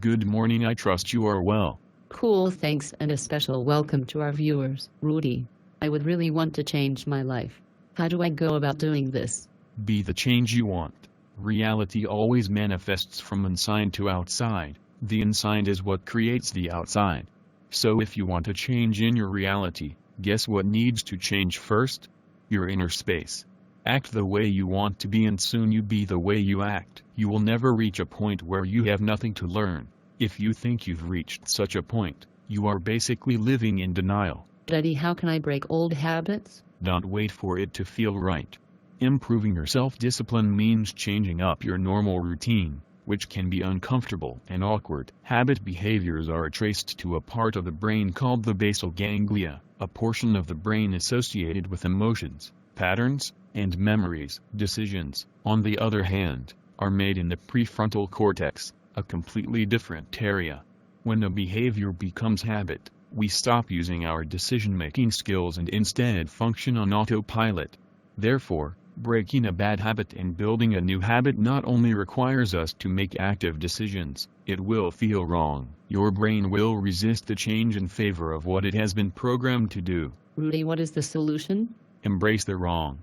Good morning, I trust you are well. Cool, thanks, and a special welcome to our viewers. Rudy, I would really want to change my life. How do I go about doing this? Be the change you want. Reality always manifests from inside to outside. The inside is what creates the outside. So if you want a change in your reality, guess what needs to change first? Your inner space. Act the way you want to be and soon you be the way you act. You will never reach a point where you have nothing to learn. If you think you've reached such a point, you are basically living in denial. Daddy, how can I break old habits? Don't wait for it to feel right. Improving your self-discipline means changing up your normal routine, which can be uncomfortable and awkward. Habit behaviors are traced to a part of the brain called the basal ganglia, a portion of the brain associated with emotions, patterns, and memories. Decisions, on the other hand, are made in the prefrontal cortex, a completely different area. When a behavior becomes habit, we stop using our decision-making skills and instead function on autopilot. Therefore, breaking a bad habit and building a new habit not only requires us to make active decisions, it will feel wrong. Your brain will resist the change in favor of what it has been programmed to do. Rudy, what is the solution? Embrace the wrong.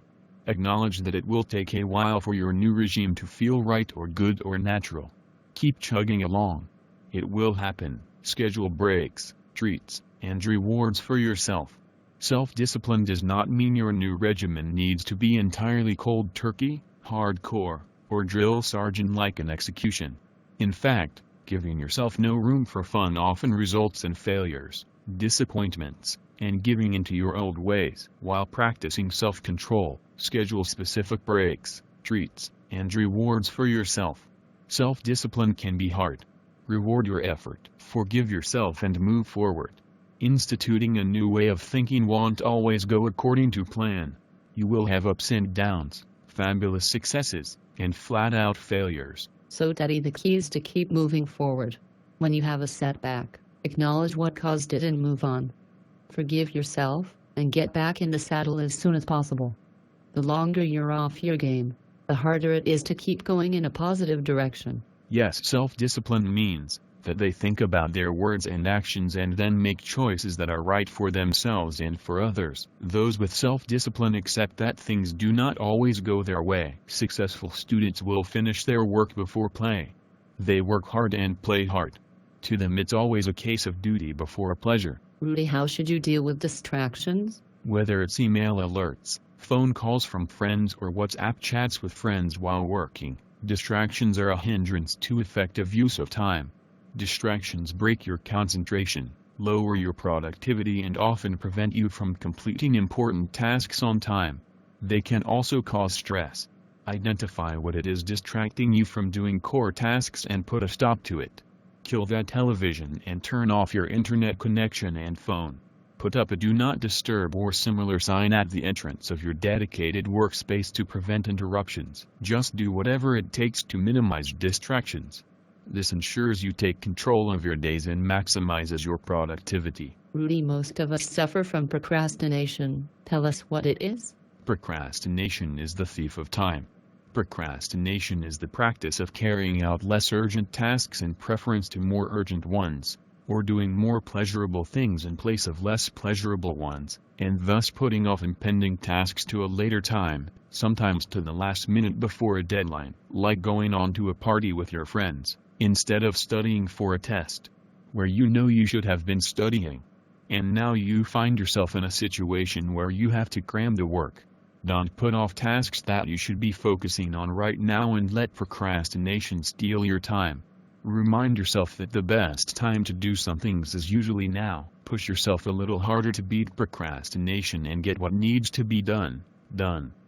Acknowledge that it will take a while for your new regime to feel right or good or natural. Keep chugging along. It will happen. Schedule breaks, treats, and rewards for yourself. Self-discipline does not mean your new regimen needs to be entirely cold turkey, hardcore, or drill sergeant-like an execution. In fact, giving yourself no room for fun often results in failures, disappointments, and giving into your old ways. While practicing self-control, schedule specific breaks, treats, and rewards for yourself. Self-discipline can be hard. Reward your effort, forgive yourself and move forward. Instituting a new way of thinking won't always go according to plan. You will have ups and downs, fabulous successes, and flat-out failures. So Daddy, the key is to keep moving forward. When you have a setback, acknowledge what caused it and move on. Forgive yourself, and get back in the saddle as soon as possible. The longer you're off your game, the harder it is to keep going in a positive direction. Yes, self-discipline means that they think about their words and actions and then make choices that are right for themselves and for others. Those with self-discipline accept that things do not always go their way. Successful students will finish their work before play. They work hard and play hard. To them it's always a case of duty before pleasure. Rudy, how should you deal with distractions? Whether it's email alerts, phone calls from friends or WhatsApp chats with friends while working, distractions are a hindrance to effective use of time. Distractions break your concentration, lower your productivity and often prevent you from completing important tasks on time. They can also cause stress. Identify what it is distracting you from doing core tasks and put a stop to it. Kill that television and turn off your internet connection and phone. Put up a do not disturb or similar sign at the entrance of your dedicated workspace to prevent interruptions. Just do whatever it takes to minimize distractions. This ensures you take control of your days and maximizes your productivity. Rudy, most of us suffer from procrastination. Tell us what it is. Procrastination is the thief of time. Procrastination is the practice of carrying out less urgent tasks in preference to more urgent ones, or doing more pleasurable things in place of less pleasurable ones, and thus putting off impending tasks to a later time, sometimes to the last minute before a deadline, like going on to a party with your friends, instead of studying for a test, where you know you should have been studying. And now you find yourself in a situation where you have to cram the work. Don't put off tasks that you should be focusing on right now and let procrastination steal your time. Remind yourself that the best time to do some things is usually now. Push yourself a little harder to beat procrastination and get what needs to be done.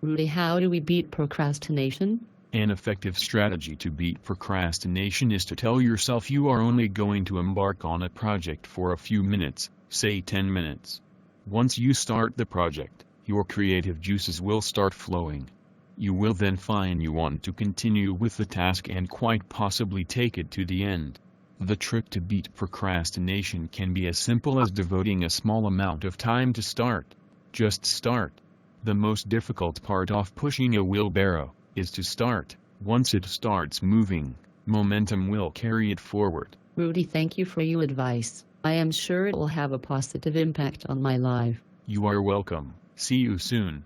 Rudy, how do we beat procrastination? An effective strategy to beat procrastination is to tell yourself you are only going to embark on a project for a few minutes, say 10 minutes. Once you start the project, your creative juices will start flowing. You will then find you want to continue with the task and quite possibly take it to the end. The trick to beat procrastination can be as simple as devoting a small amount of time to start. Just start. The most difficult part of pushing a wheelbarrow is to start. Once it starts moving, momentum will carry it forward. Rudy, thank you for your advice. I am sure it will have a positive impact on my life. You are welcome. See you soon.